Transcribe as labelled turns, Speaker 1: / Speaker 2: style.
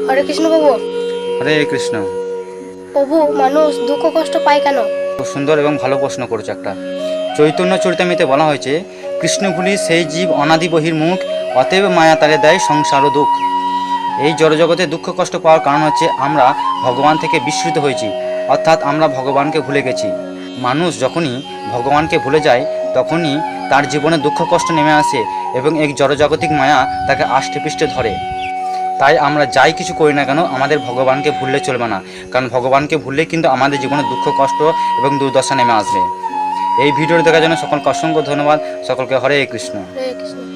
Speaker 1: হরে কৃষ্ণ প্রভু।
Speaker 2: হরে কৃষ্ণ।
Speaker 1: প্রভু, মানুষ দুঃখ কষ্ট পায় কেন?
Speaker 2: খুব সুন্দর এবং ভালো প্রশ্ন করেছে একটা। চৈতন্য চরিতামৃতে বলা হয়েছে, কৃষ্ণ ভুলি সেই জীব অনাদি বহির্মুখ, অতএব মায়া তারে দেয় সংসার ও দুঃখ। এই জড়জগতে দুঃখ কষ্ট পাওয়ার কারণ হচ্ছে আমরা ভগবান থেকে বিস্মৃত হয়েছি, অর্থাৎ আমরা ভগবানকে ভুলে গেছি। মানুষ যখনই ভগবানকে ভুলে যায় তখনই তার জীবনে দুঃখ কষ্ট নেমে আসে এবং এই জড়জাগতিক মায়া তাকে আষ্টে পৃষ্ঠে ধরে। তাই আমরা যাই কিছু করি না কেন আমাদের ভগবানকে ভুললে চলবে না, কারণ ভগবানকে ভুললে কিন্তু আমাদের জীবনে দুঃখ কষ্ট এবং দুর্দশা নেমে আসবে। এই ভিডিওটি দেখার জন্য সকলকে অসংখ্য ধন্যবাদ। সকলকে হরে কৃষ্ণ।
Speaker 1: হরে কৃষ্ণ।